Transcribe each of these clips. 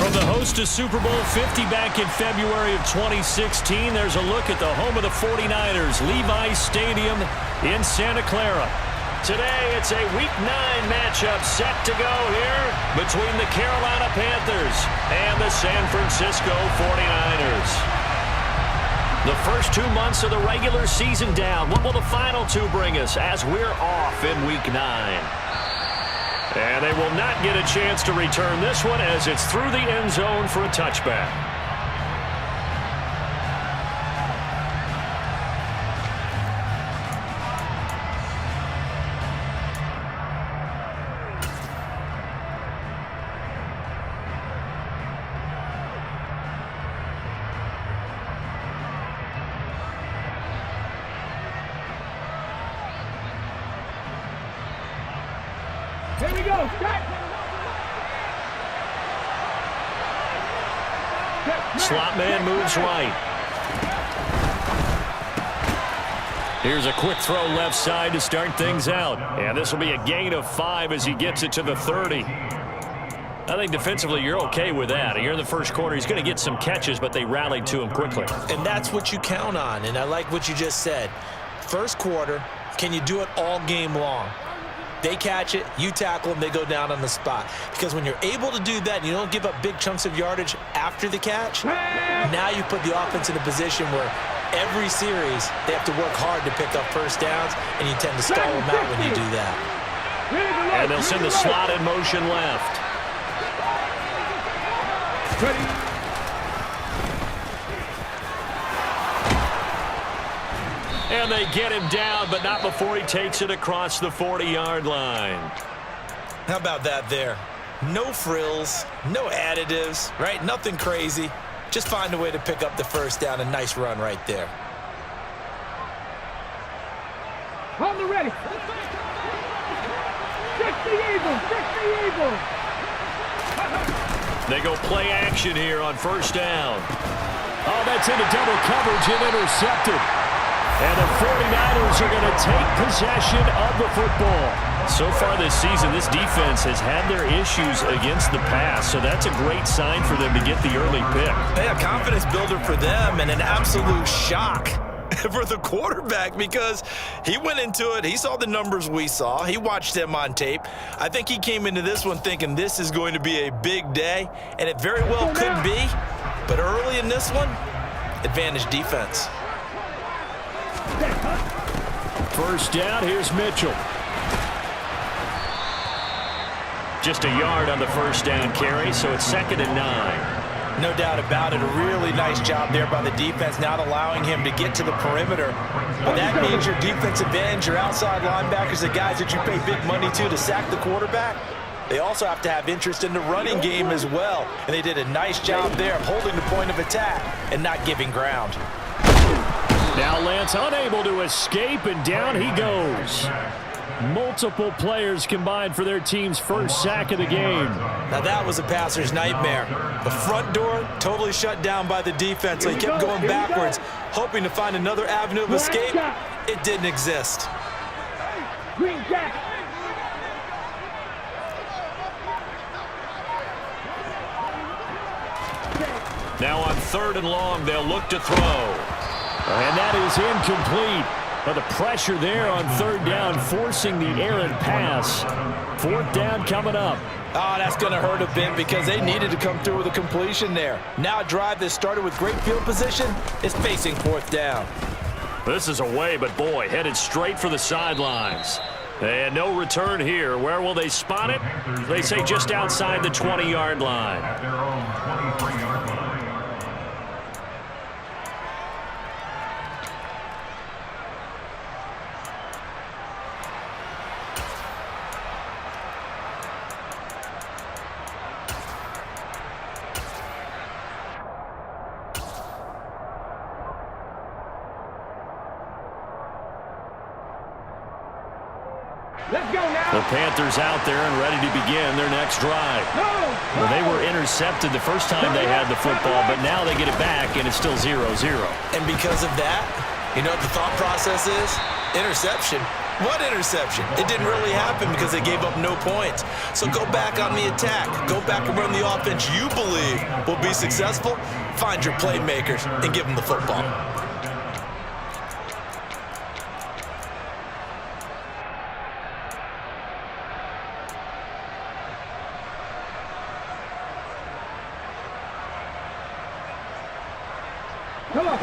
From the host to Super Bowl 50 back in February of 2016, there's a look at the home of the 49ers, Levi's Stadium in Santa Clara. Today, it's a Week 9 matchup set to go here between the Carolina Panthers and the San Francisco 49ers. The first 2 months of the regular season down. What will the final two bring us as we're off in Week 9? And they will not get a chance to return this one as it's through the end zone for a touchback. Here we go. Slot man moves right. Here's a quick throw left side to start things out. And this will be a gain of 5 as he gets it to the 30. I think defensively you're okay with that. You're in the first quarter. He's going to get some catches, but they rallied to him quickly. And that's what you count on. And I like what you just said. First quarter, can you do it all game long? They catch it, you tackle them, they go down on the spot. Because when you're able to do that and you don't give up big chunks of yardage after the catch, now you put the offense in a position where every series they have to work hard to pick up first downs, and you tend to stall them out when you do that. And they'll send the slot in motion left. Ready. And they get him down, but not before he takes it across the 40-yard line. How about that there? No frills, no additives, right? Nothing crazy. Just find a way to pick up the first down. A nice run right there. On the ready. Check the eagle. Check the eagle. They go play action here on first down. Oh, that's into double coverage and intercepted. And the 49ers are going to take possession of the football. So far this season, this defense has had their issues against the pass, so that's a great sign for them to get the early pick. Hey, a confidence builder for them and an absolute shock for the quarterback because he went into it. He saw the numbers we saw. He watched them on tape. I think he came into this one thinking this is going to be a big day, and it very well could be. But early in this one, advantage defense. First down, here's Mitchell. Just a yard on the first down carry, so it's 2nd and 9. No doubt about it. A really nice job there by the defense, not allowing him to get to the perimeter. But that means your defense advantage, your outside linebackers, the guys that you pay big money to sack the quarterback. They also have to have interest in the running game as well. And they did a nice job there of holding the point of attack and not giving ground. Now Lance unable to escape, and down he goes. Multiple players combined for their team's first sack of the game. Now that was a passer's nightmare. The front door totally shut down by the defense, so he kept going backwards, hoping to find another avenue of escape. It didn't exist. Green jack. Now on 3rd and long, they'll look to throw. And that is incomplete. But the pressure there on 3rd down, forcing the errant pass. 4th down coming up. Oh, that's going to hurt a bit because they needed to come through with a completion there. Now a drive that started with great field position is facing 4th down. This is away, but boy, headed straight for the sidelines. And no return here. Where will they spot it? They say just outside the 20-yard line. Let's go now. The Panthers out there and ready to begin their next drive. Well, they were intercepted the first time they had the football, but now they get it back, and it's still 0-0. And because of that, You know what the thought process is? Interception. What interception? It didn't really happen because they gave up no points. So go back on the attack. Go back and run the offense you believe will be successful. Find your playmakers and give them the football.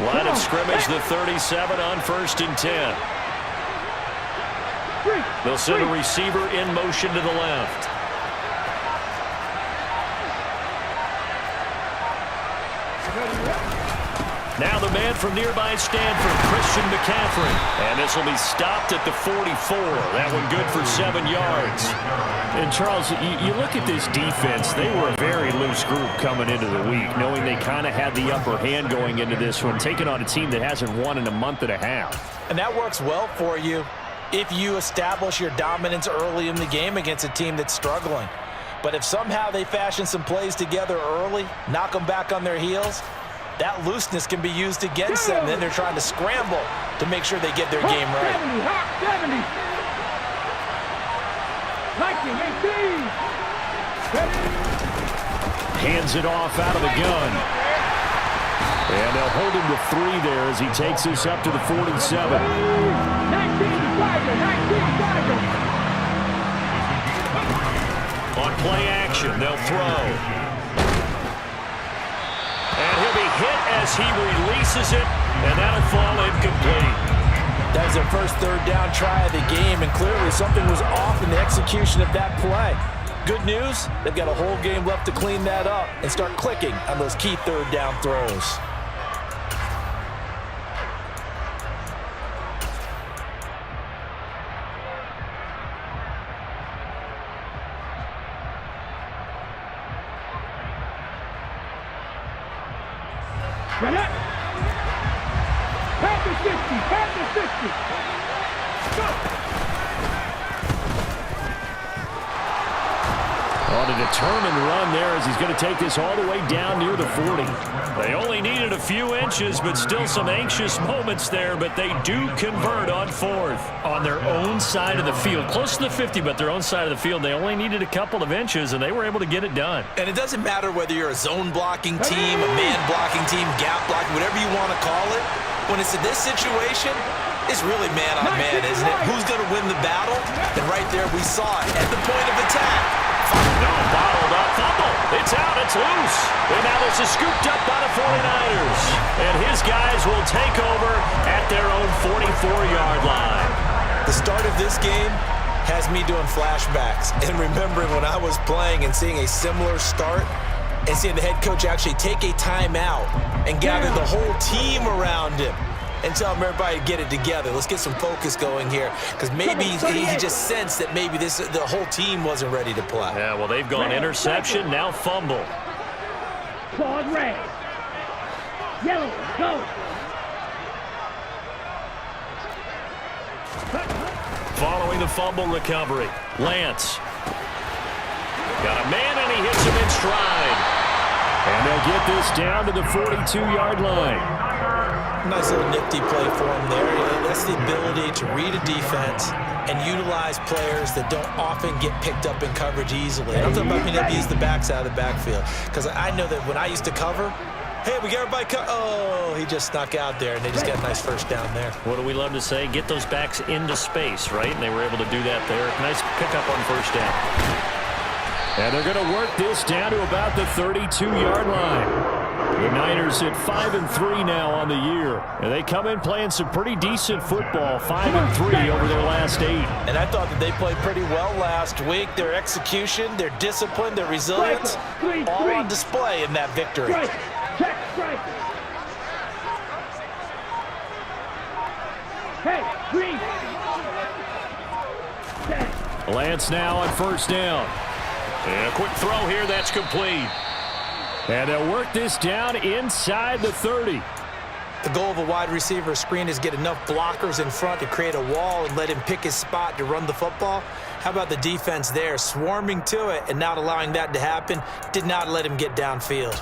Line of scrimmage, the 37 on 1st and 10. They'll send a receiver in motion to the left. Now the man from nearby Stanford, Christian McCaffrey. And this will be stopped at the 44. That one good for 7 yards. And Charles, you look at this defense, they were a very loose group coming into the week, knowing they kind of had the upper hand going into this one, taking on a team that hasn't won in a month and a half. And that works well for you if you establish your dominance early in the game against a team that's struggling. But if somehow they fashion some plays together early, knock them back on their heels, that looseness can be used against them. Then they're trying to scramble to make sure they get their game right. 70. Hands it off out of the gun. And they'll hold him to 3 there as he takes this up to the 47. 19 On play action, they'll throw. And he'll be hit as he releases it, and that'll fall incomplete. That was their first 3rd down try of the game, and clearly something was off in the execution of that play. Good news, they've got a whole game left to clean that up and start clicking on those key 3rd down throws. Panthers 50. Go. On a determined run there as he's going to take this all the way down near the 40. They only needed a few inches, but still some anxious moments there, but they do convert on 4th. On their own side of the field, close to the 50, but their own side of the field, they only needed a couple of inches, and they were able to get it done. And it doesn't matter whether you're a zone blocking team, a man blocking team, gap blocking, whatever you want to call it. When it's in this situation, it's really man on man, isn't it? Who's going to win the battle? And right there we saw it at the point of attack. No, bottled up, fumble. It's out, it's loose. And now this is scooped up by the 49ers. And his guys will take over at their own 44-yard line. The start of this game has me doing flashbacks and remembering when I was playing and seeing a similar start and seeing the head coach actually take a timeout and gather the whole team around him and tell everybody to get it together. Let's get some focus going here, because maybe he just sensed that maybe the whole team wasn't ready to play. Yeah, well, they've gone interception, now fumble. Claude red. Yellow, go. Following the fumble recovery, Lance. Got a man, and he hits him in stride. And they'll get this down to the 42-yard line. Nice little nifty play for him there. That's the ability to read a defense and utilize players that don't often get picked up in coverage easily. And I'm talking about being able to use the backs out of the backfield, because I know that when I used to cover, hey, we got everybody oh, he just snuck out there, and they just got a nice first down there. What do we love to say? Get those backs into space, right? And they were able to do that there. Nice pickup on first down. And they're going to work this down to about the 32-yard line. The Niners at 5-3 now on the year. And they come in playing some pretty decent football, 5-3 over their last 8. And I thought that they played pretty well last week. Their execution, their discipline, their resilience, all on display in that victory. Check, strike. Hey, green. Lance now on first down. And a quick throw here, that's complete. And they'll work this down inside the 30. The goal of a wide receiver screen is get enough blockers in front to create a wall and let him pick his spot to run the football. How about the defense there, swarming to it and not allowing that to happen? Did not let him get downfield.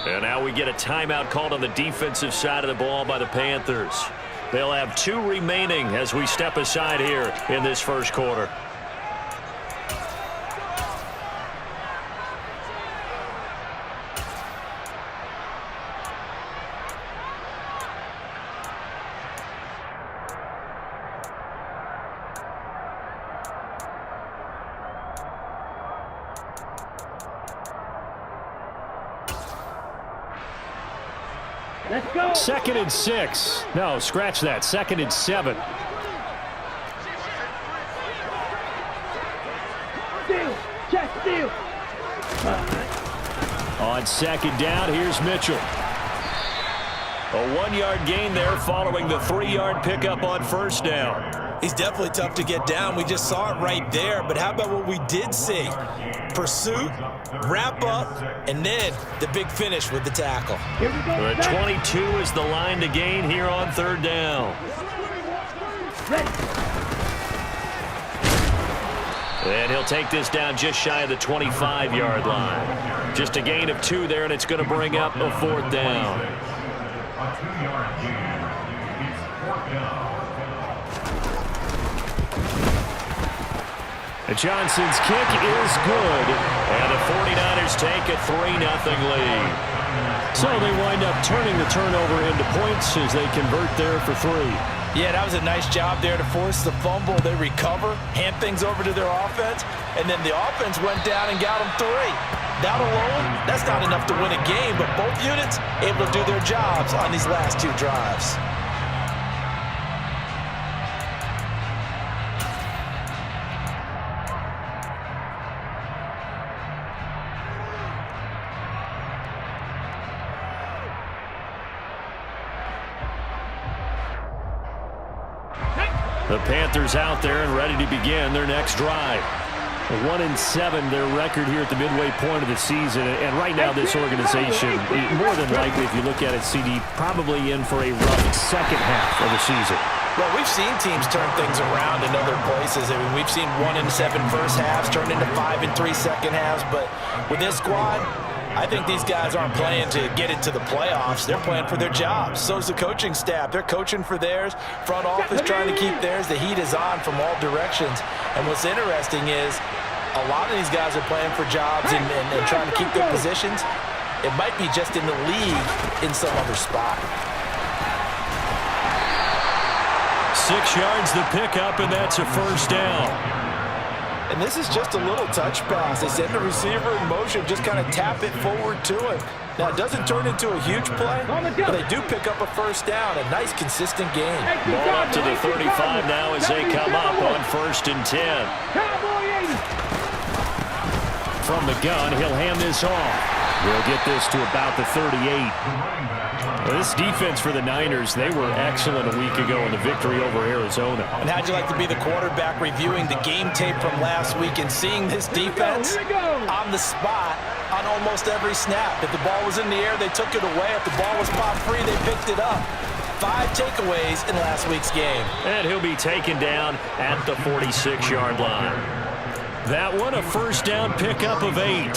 And now we get a timeout called on the defensive side of the ball by the Panthers. They'll have 2 remaining as we step aside here in this first quarter. Let's go. 2nd and 6. No, scratch that. 2nd and 7. Steal. Check, steal. On 2nd down, here's Mitchell. A 1-yard gain there following the 3-yard pickup on 1st down. He's definitely tough to get down. We just saw it right there. But how about what we did see? Pursuit, wrap up, and then the big finish with the tackle. Here we go. The 22 is the line to gain here on 3rd down. Ready. And he'll take this down just shy of the 25-yard line. Just a gain of 2 there, and it's going to bring up a 4th down. Johnson's kick is good, and the 49ers take a 3-0 lead. So they wind up turning the turnover into points as they convert there for 3. Yeah, that was a nice job there to force the fumble. They recover, hand things over to their offense, and then the offense went down and got them 3. That alone, that's not enough to win a game, but both units able to do their jobs on these last 2 drives. The Panthers out there and ready to begin their next drive. 1-7 their record here at the midway point of the season. And right now this organization, more than likely, if you look at it, CD, probably in for a rough second half of the season. Well, we've seen teams turn things around in other places. I mean, we've seen 1-7 first halves turn into 5-3 second halves. But with this squad, I think these guys aren't playing to get into the playoffs. They're playing for their jobs. So's the coaching staff. They're coaching for theirs. Front office trying to keep theirs. The heat is on from all directions. And what's interesting is a lot of these guys are playing for jobs and trying to keep their positions. It might be just in the league in some other spot. 6 yards the pickup, and that's a 1st down. And this is just a little touch pass. They send the receiver in motion, just kind of tap it forward to him. Now, it doesn't turn into a huge play, but they do pick up a 1st down, a nice, consistent gain. Ball up to the 35 now as they come up on 1st and 10. From the gun, he'll hand this off. We'll get this to about the 38. This defense for the Niners, they were excellent a week ago in the victory over Arizona. And how'd you like to be the quarterback reviewing the game tape from last week and seeing this defense on the spot on almost every snap? If the ball was in the air, they took it away. If the ball was popped free, they picked it up. 5 takeaways in last week's game. And he'll be taken down at the 46-yard line. That one, a 1st down pickup of 8.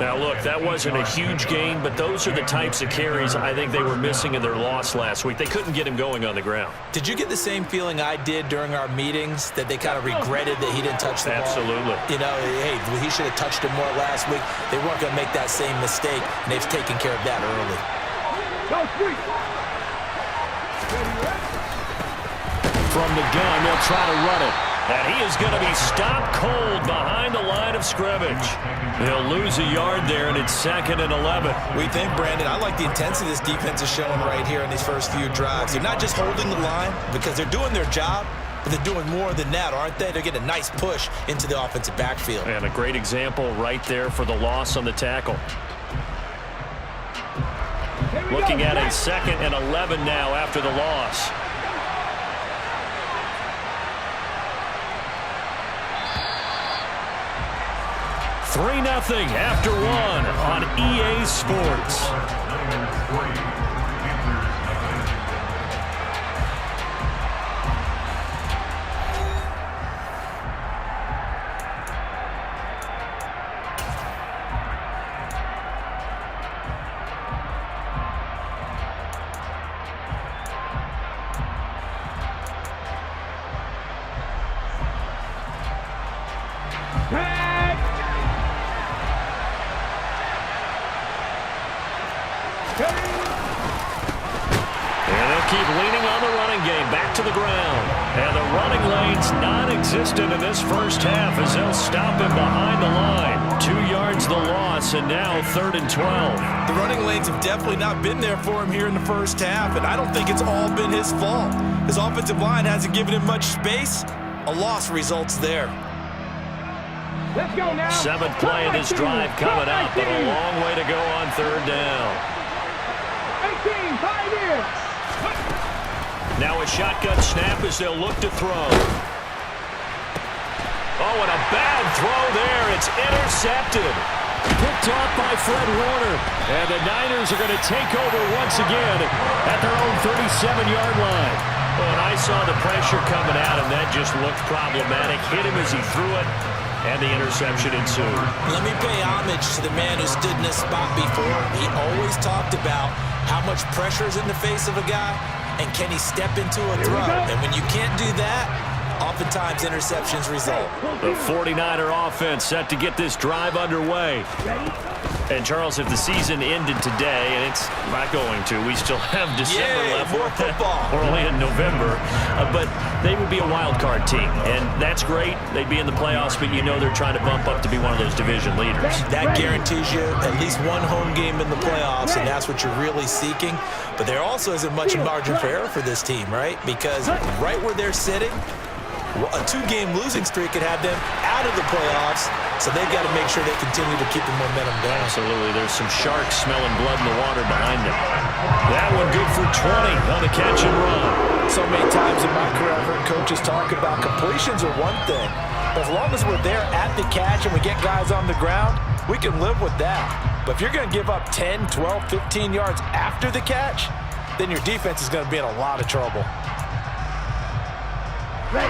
Now, look, that wasn't a huge gain, but those are the types of carries I think they were missing in their loss last week. They couldn't get him going on the ground. Did you get the same feeling I did during our meetings, that they kind of regretted that he didn't touch the ball? Absolutely. You know, hey, he should have touched it more last week. They weren't going to make that same mistake, and they've taken care of that early. From the gun, they'll try to run it. And he is going to be stopped cold behind the line of scrimmage. They'll lose a yard there, and it's 2nd and 11. We think, Brandon, I like the intensity this defense is showing right here in these first few drives. They're not just holding the line because they're doing their job, but they're doing more than that, aren't they? They're getting a nice push into the offensive backfield. And a great example right there for the loss on the tackle. Looking at a 2nd and 11 now after the loss. $3-0 after 1 on EA Sports. And they'll keep leaning on the running game. Back to the ground. And the running lane's non-existent in this first half as they'll stop him behind the line. 2 yards the loss, and now 3rd and 12. The running lanes have definitely not been there for him here in the first half, and I don't think it's all been his fault. His offensive line hasn't given him much space. A loss results there. Let's go now. 7th play of this drive coming up, but a long way to go on 3rd down. 18, 5 years. Now a shotgun snap as they'll look to throw. Oh, and a bad throw there. It's intercepted. Picked off by Fred Warner. And the Niners are going to take over once again at their own 37-yard line. Oh, and I saw the pressure coming at him. That just looked problematic. Hit him as he threw it, and the interception ensued. Let me pay homage to the man who stood in this spot before. He always talked about how much pressure is in the face of a guy, and can he step into a throw? And when you can't do that, oftentimes interceptions result. The 49er offense set to get this drive underway. And Charles, if the season ended today, and it's not going to, we still have December left. More football. We're only in November, but they would be a wild card team, and that's great. They'd be in the playoffs, but you know they're trying to bump up to be one of those division leaders. That guarantees you at least one home game in the playoffs, and that's what you're really seeking. But there also isn't much margin for error for this team, right? Because right where they're sitting, a 2-game losing streak could have them out of the playoffs, so they've got to make sure they continue to keep the momentum going. Absolutely. There's some sharks smelling blood in the water behind them. That one good for 20 on the catch and run. So many times in my career, I've heard coaches talk about completions are one thing, but as long as we're there at the catch and we get guys on the ground, we can live with that. But if you're going to give up 10, 12, 15 yards after the catch, then your defense is going to be in a lot of trouble. Ready.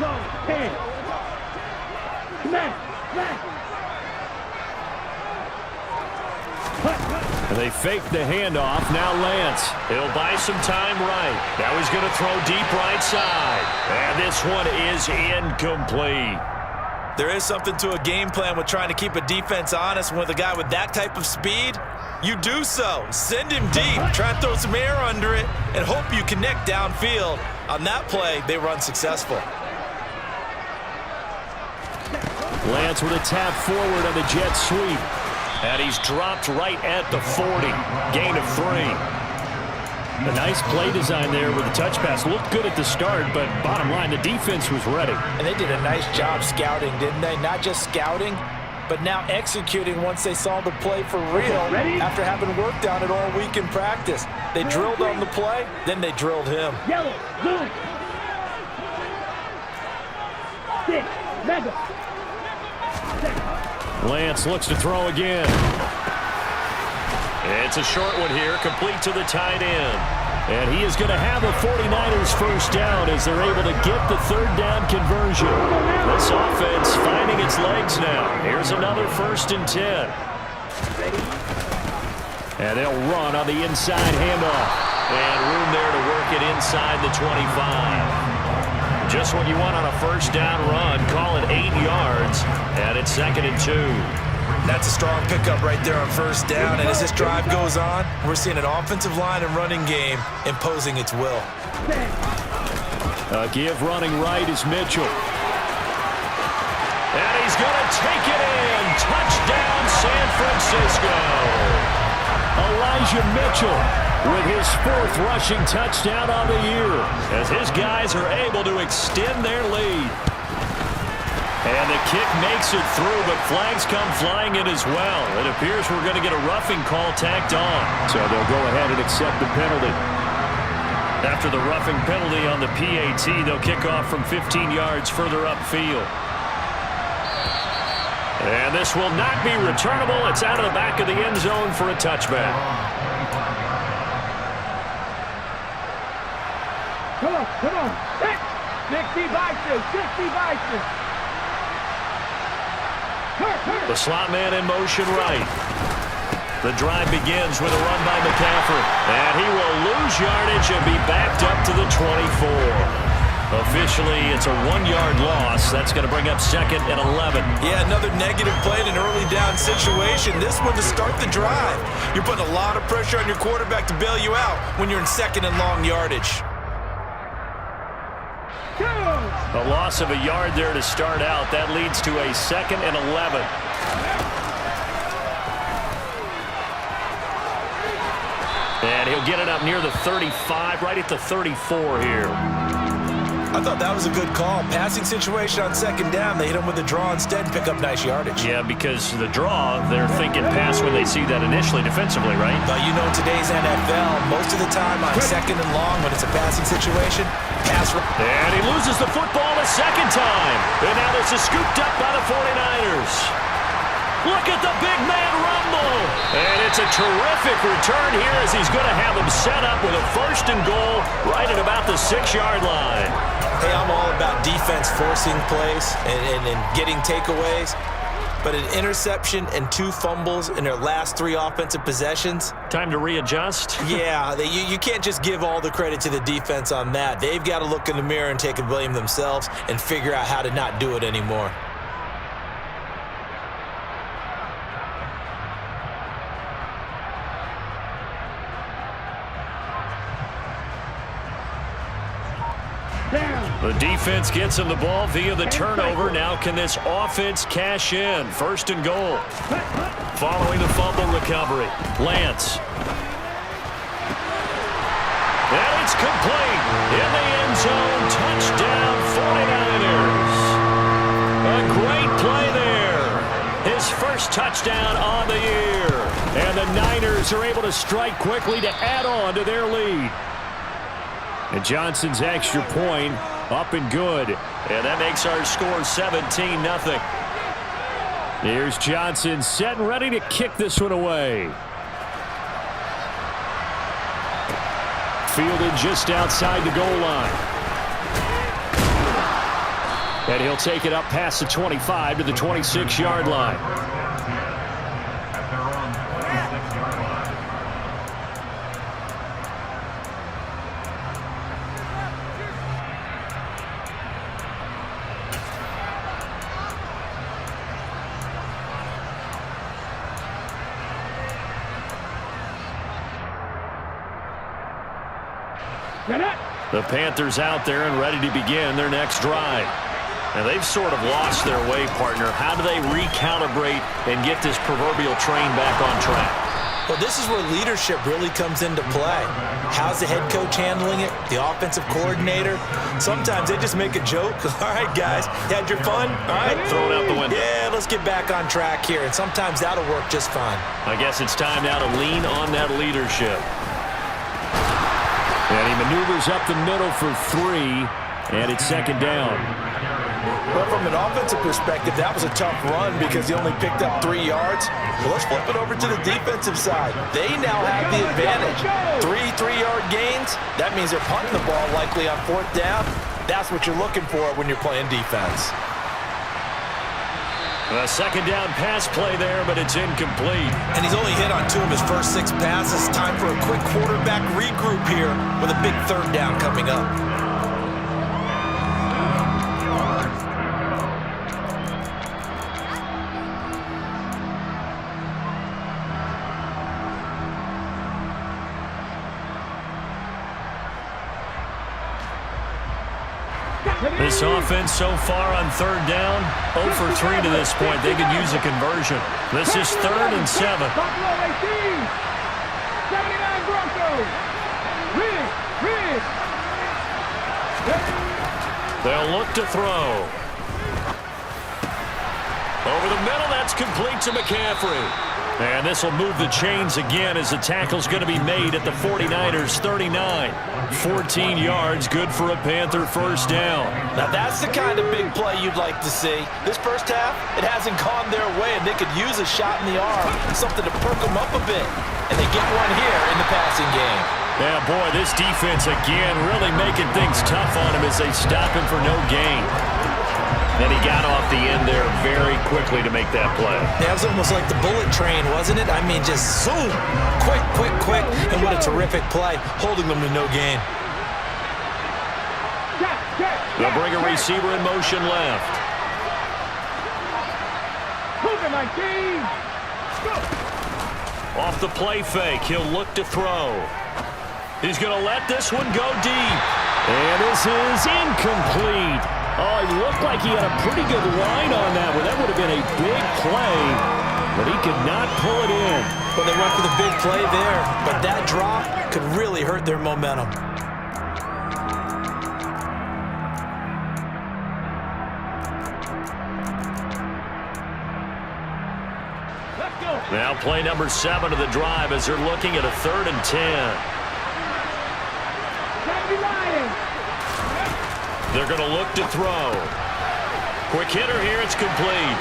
Go, 10. Smash, smash. They fake the handoff. Now Lance. He'll buy some time right. Now he's going to throw deep right side. And this one is incomplete. There is something to a game plan with trying to keep a defense honest. With a guy with that type of speed, you do so. Send him deep. Try and throw some air under it and hope you connect downfield. On that play, they were unsuccessful. Lance with a tap forward on the jet sweep. And he's dropped right at the 40. Gain of 3. A nice play design there with the touch pass. Looked good at the start, but bottom line, the defense was ready. And they did a nice job scouting, didn't they? Not just scouting, but now executing once they saw the play for real after having worked on it all week in practice. They drilled on the play, then they drilled him. Yellow, blue. 6, mega. Lance looks to throw again. It's a short one here, complete to the tight end. And he is going to have a 49ers first down as they're able to get the 3rd down conversion. This offense finding its legs now. Here's another 1st and 10. And they'll run on the inside handoff. And room there to work it inside the 25. Just what you want on a first down run. Call it 8 yards. And it's 2nd and 2. That's a strong pickup right there on first down. And as this drive goes on, we're seeing an offensive line and running game imposing its will. Give running right is Mitchell. And he's going to take it in. Touchdown, San Francisco. Elijah Mitchell with his 4th rushing touchdown on the year as his guys are able to extend their lead. And the kick makes it through, but flags come flying in as well. It appears we're going to get a roughing call tacked on. So they'll go ahead and accept the penalty. After the roughing penalty on the PAT, they'll kick off from 15 yards further upfield. And this will not be returnable. It's out of the back of the end zone for a touchback. Come on, come on. 60 Vices, 60 Vices. The slot man in motion right. The drive begins with a run by McCaffrey. And he will lose yardage and be backed up to the 24. Officially, it's a 1-yard loss. That's going to bring up 2nd and 11. Yeah, another negative play in an early down situation. This one to start the drive. You're putting a lot of pressure on your quarterback to bail you out when you're in 2nd and long yardage. A loss of a yard there to start out. That leads to a 2nd and 11. And he'll get it up near the 35, right at the 34 here. I thought that was a good call. Passing situation on 2nd down. They hit him with a draw instead and pick up nice yardage. Yeah, because the draw, they're thinking pass when they see that initially defensively, right? But you know, today's NFL, most of the time on 2nd and long, when it's a passing situation, pass. And he loses the football a second time. And now this is scooped up by the 49ers. Look at the big man rumble. And it's a terrific return here as he's going to have them set up with a 1st and goal right at about the 6-yard line. Hey, I'm all about defense forcing plays and getting takeaways. But an interception and 2 fumbles in their last 3 offensive possessions. Time to readjust? Yeah, you can't just give all the credit to the defense on that. They've got to look in the mirror and take a blame themselves and figure out how to not do it anymore. The defense gets him the ball via the turnover. Now can this offense cash in? 1st and goal. Following the fumble recovery. Lance. And it's complete. In the end zone. Touchdown 49ers. A great play there. His first touchdown on the year. And the Niners are able to strike quickly to add on to their lead. And Johnson's extra point up and good. And that makes our score 17-0. Here's Johnson set and ready to kick this one away. Fielded just outside the goal line. And he'll take it up past the 25 to the 26-yard line. The Panthers out there and ready to begin their next drive. And they've sort of lost their way, partner. How do they recalibrate and get this proverbial train back on track? Well, this is where leadership really comes into play. How's the head coach handling it? The offensive coordinator? Sometimes they just make a joke. All right, guys, you had your fun? All right. Throw it out the window. Yeah, let's get back on track here. And sometimes that'll work just fine. I guess it's time now to lean on that leadership. And he maneuvers up the middle for 3, and it's 2nd down. Well, from an offensive perspective, that was a tough run because he only picked up 3 yards. Well, let's flip it over to the defensive side. They now have the advantage. 3 3-yard gains. That means they're punting the ball likely on 4th down. That's what you're looking for when you're playing defense. A 2nd down pass play there, but it's incomplete. And he's only hit on 2 of his first 6 passes. Time for a quick quarterback regroup here with a big 3rd down coming up. This offense so far on 3rd down, 0 for 3 to this point. They could use a conversion. This is 3rd and 7. Buffalo 18. 79 Broncos. Rig. They'll look to throw. Over the middle, that's complete to McCaffrey. And this will move the chains again as the tackle's going to be made at the 49ers 39. 14 yards, good for a Panther 1st down. Now that's the kind of big play you'd like to see. This first half, it hasn't gone their way, and they could use a shot in the arm, something to perk them up a bit. And they get one here in the passing game. Yeah, boy, this defense again really making things tough on him as they stop him for no gain. And he got off the end there very quickly to make that play. That was almost like the bullet train, wasn't it? I mean, just zoom. Quick. And what a terrific play, holding them to no gain. Get. They'll bring a receiver in motion left. Move it, my team. Go. Off the play fake, he'll look to throw. He's going to let this one go deep. And this is incomplete. Oh, it looked like he had a pretty good line on that one. That would have been a big play, but he could not pull it in. Well, they went for the big play there, but that drop could really hurt their momentum. Let's go. Now play number 7 of the drive as they're looking at a 3rd and 10. They're going to look to throw. Quick hitter here, it's complete.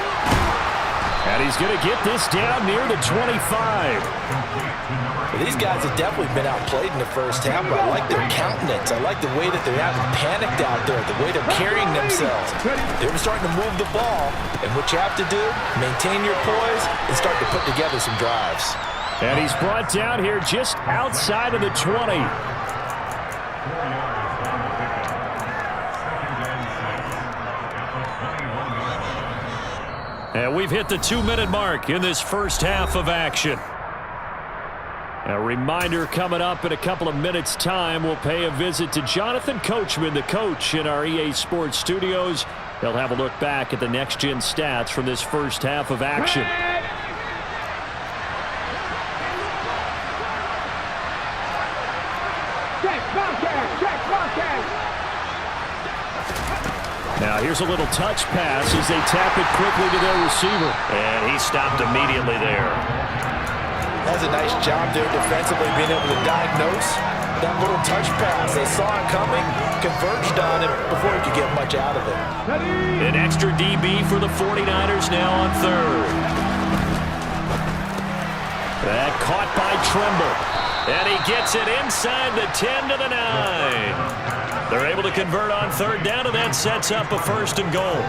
And he's going to get this down near the 25. Well, these guys have definitely been outplayed in the first half, but I like their countenance. I like the way that they haven't panicked out there, the way they're carrying themselves. They're starting to move the ball, and what you have to do, maintain your poise and start to put together some drives. And he's brought down here just outside of the 20. And we've hit the 2-minute mark in this first half of action. A reminder coming up in a couple of minutes' time, we'll pay a visit to Jonathan Coachman, the coach in our EA Sports studios. They'll have a look back at the next-gen stats from this first half of action. Now here's a little touch pass as they tap it quickly to their receiver. And he stopped immediately there. That's a nice job there defensively, being able to diagnose that little touch pass. They saw it coming, converged on it before he could get much out of it. An extra DB for the 49ers now on 3rd. That caught by Trimble. And he gets it inside the 10 to the 9. They're able to convert on 3rd down, and that sets up a 1st and goal.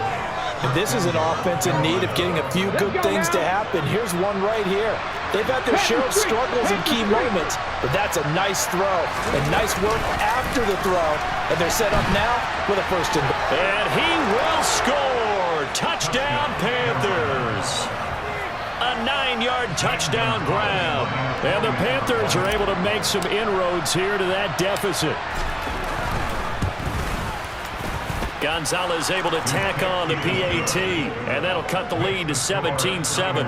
And this is an offense in need of getting a few good things to happen. Here's one right here. They've had their share of struggles in key moments, but that's a nice throw and nice work after the throw. And they're set up now with a 1st and goal. And he will score. Touchdown, Panthers. A 9-yard touchdown grab. And the Panthers are able to make some inroads here to that deficit. Gonzalez able to tack on the PAT, and that'll cut the lead to 17-7.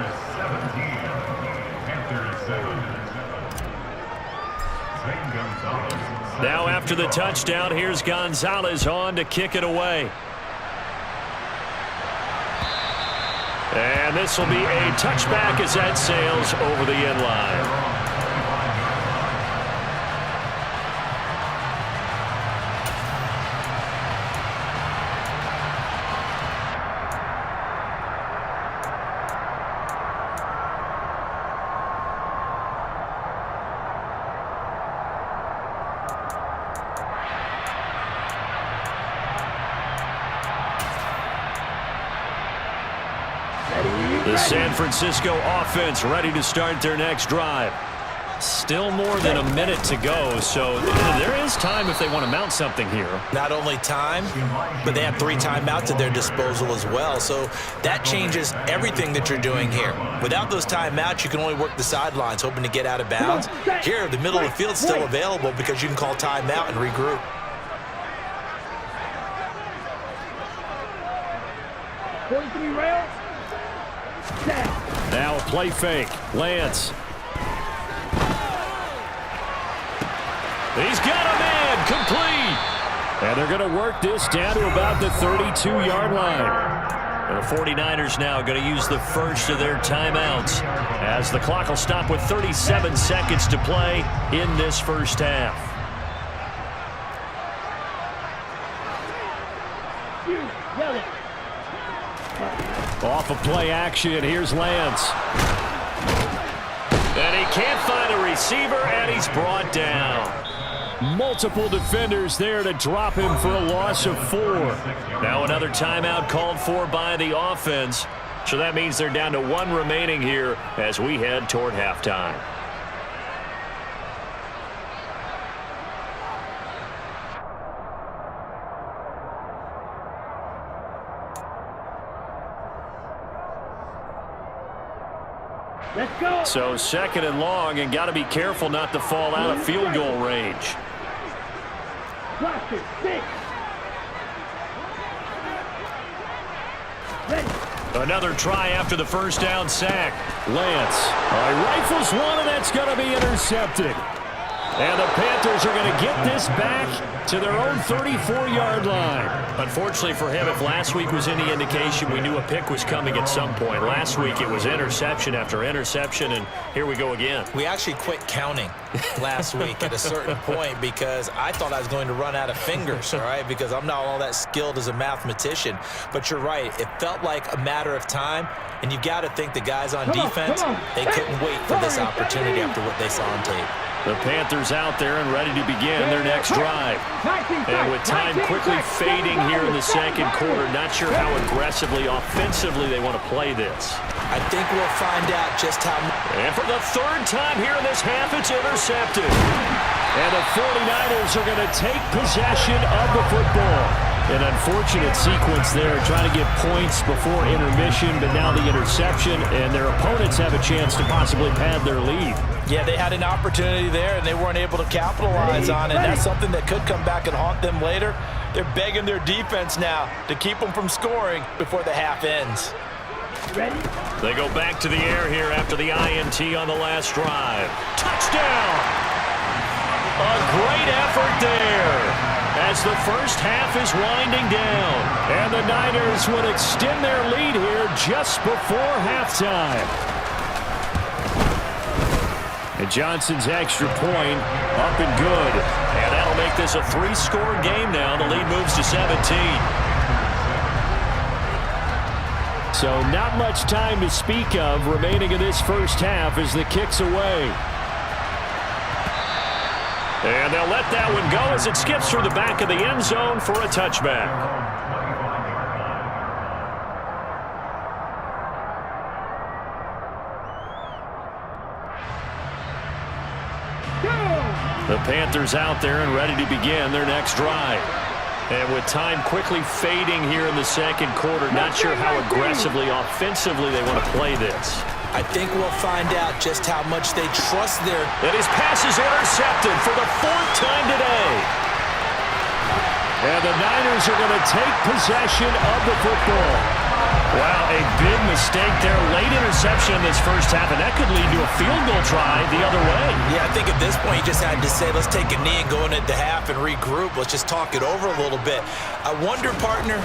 Now after the touchdown, here's Gonzalez on to kick it away. And this will be a touchback as that sails over the end line. The San Francisco offense ready to start their next drive. Still more than a minute to go, so there is time if they want to mount something here. Not only time, but they have 3 timeouts at their disposal as well, so that changes everything that you're doing here. Without those timeouts, you can only work the sidelines, hoping to get out of bounds. Here, the middle of the field is still available because you can call timeout and regroup. Now a play fake. Lance. He's got a man. Complete. And they're going to work this down to about the 32-yard line. And the 49ers now going to use the first of their timeouts as the clock will stop with 37 seconds to play in this first half. Off of play action, here's Lance. And he can't find a receiver, and he's brought down. Multiple defenders there to drop him for a loss of 4. Now another timeout called for by the offense. So that means they're down to 1 remaining here as we head toward halftime. Let's go. So 2nd and long, and got to be careful not to fall out of field goal range. Watch it. 6. Ready. Another try after the first down sack. Lance rifles one, and that's going to be intercepted. And the Panthers are going to get this back to their own 34-yard line. Unfortunately for him, if last week was any indication, we knew a pick was coming at some point. Last week it was interception after interception, and here we go again. We actually quit counting last week at a certain point because I thought I was going to run out of fingers, all right, because I'm not all that skilled as a mathematician. But you're right. It felt like a matter of time, and you've got to think the guys on defense, they couldn't wait for this opportunity after what they saw on tape. The Panthers out there and ready to begin their next drive. And with time quickly fading here in the second quarter, not sure how aggressively, offensively they want to play this. I think we'll find out just how. And for the 3rd time here in this half, it's intercepted. And the 49ers are going to take possession of the football. An unfortunate sequence there, trying to get points before intermission, but now the interception, and their opponents have a chance to possibly pad their lead. Yeah, they had an opportunity there, and they weren't able to capitalize on it. That's something that could come back and haunt them later. They're begging their defense now to keep them from scoring before the half ends. Ready. They go back to the air here after the INT on the last drive. Touchdown! A great effort there as the first half is winding down. And the Niners would extend their lead here just before halftime. And Johnson's extra point up and good. And that'll make this a 3-score game now. The lead moves to 17. So not much time to speak of remaining in this first half as the kick's away. And they'll let that one go as it skips through the back of the end zone for a touchback. The Panthers out there and ready to begin their next drive. And with time quickly fading here in the second quarter, not sure how aggressively, offensively they want to play this. I think we'll find out just how much they trust their. And his pass is intercepted for the 4th time today. And the Niners are going to take possession of the football. Wow, a big mistake there. Late interception in this first half, and that could lead to a field goal try the other way. Yeah, I think at this point you just had to say, let's take a knee and go into the half and regroup. Let's just talk it over a little bit. I wonder, partner,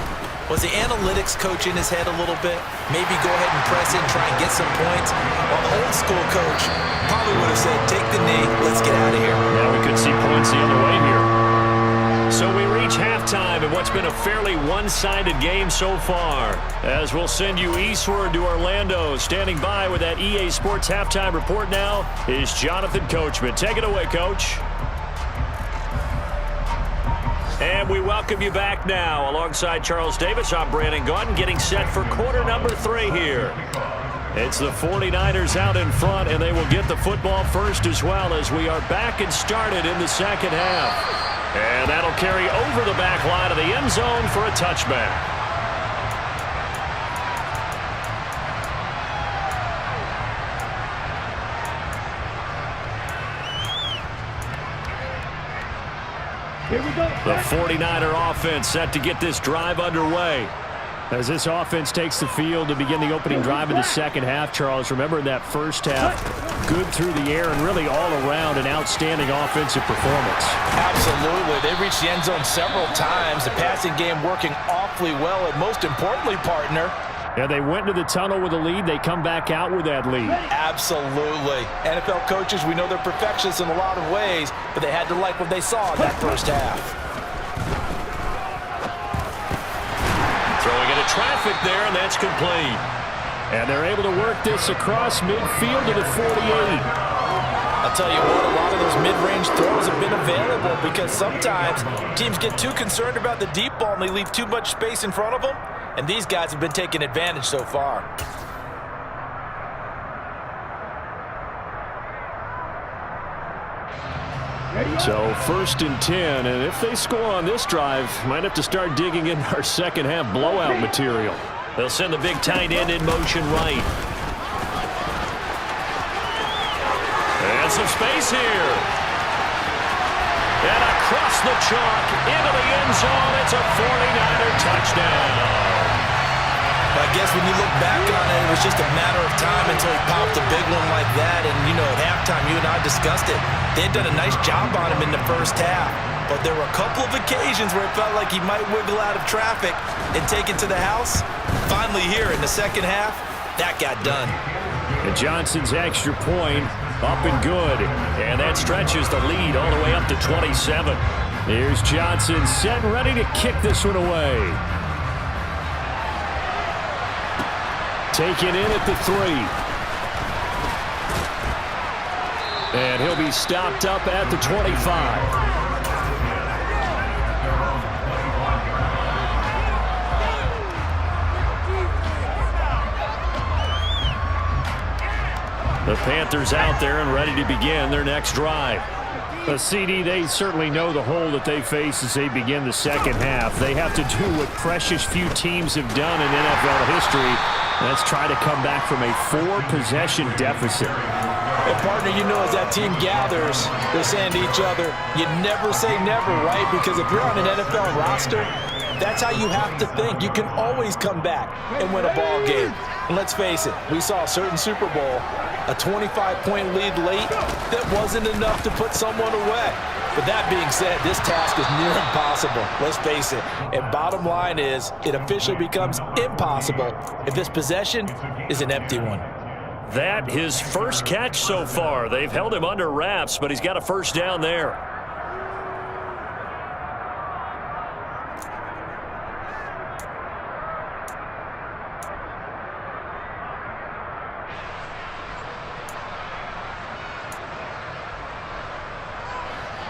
was the analytics coach in his head a little bit? Maybe go ahead and press it and try and get some points? Well, the old school coach probably would have said, take the knee, let's get out of here. Now we could see points the other way here. So we reach halftime in what's been a fairly one-sided game so far. As we'll send you eastward to Orlando. Standing by with that EA Sports halftime report now is Jonathan Coachman. Take it away, Coach. And we welcome you back now. Alongside Charles Davis, I'm Brandon Gaudin, getting set for quarter number 3 here. It's the 49ers out in front, and they will get the football first as well as we are back and started in the second half. And that'll carry over the back line of the end zone for a touchback. Here we go. The 49er offense set to get this drive underway. As this offense takes the field to begin the opening drive of the second half, Charles, remember in that first half, good through the air and really all around an outstanding offensive performance. Absolutely. They reached the end zone several times. The passing game working awfully well, and most importantly, partner, Yeah, they went into the tunnel with a lead. They come back out with that lead. absolutely. NFL coaches, we know they're perfectionists in a lot of ways, but they had to like what they saw in that first half. Throwing into traffic there, and that's complete. And they're able to work this across midfield to the 48. I'll tell you what, a lot of those mid-range throws have been available because sometimes teams get too concerned about the deep ball and they leave too much space in front of them, and these guys have been taking advantage so far. So 1st and 10, and if they score on this drive, might have to start digging in our second half blowout material. They'll send the big tight end in motion right. has some space here. And across the chalk, into the end zone, it's a 49er touchdown. I guess when you look back on it, it was just a matter of time until he popped a big one like that. And, you know, at halftime, you and I discussed it. They had done a nice job on him in the first half. But there were a couple of occasions where it felt like he might wiggle out of traffic and take it to the house. Finally here in the second half, that got done. And Johnson's extra point up and good. And that stretches the lead all the way up to 27. Here's Johnson set and ready to kick this one away. Taken in at the 3. And he'll be stopped up at the 25. The Panthers out there and ready to begin their next drive. The CD, they certainly know the hole that they face as they begin the second half. They have to do what precious few teams have done in NFL history. Let's try to come back from a 4-possession deficit. And partner, you know, as that team gathers, they're saying to each other, you never say never, right? Because if you're on an NFL roster, that's how you have to think. You can always come back and win a ball game. And let's face it, we saw a certain Super Bowl, a 25-point lead late that wasn't enough to put someone away. But that being said, this task is near impossible. Let's face it. And bottom line is, it officially becomes impossible if this possession is an empty one. That his first catch so far. They've held him under wraps, but he's got a first down there.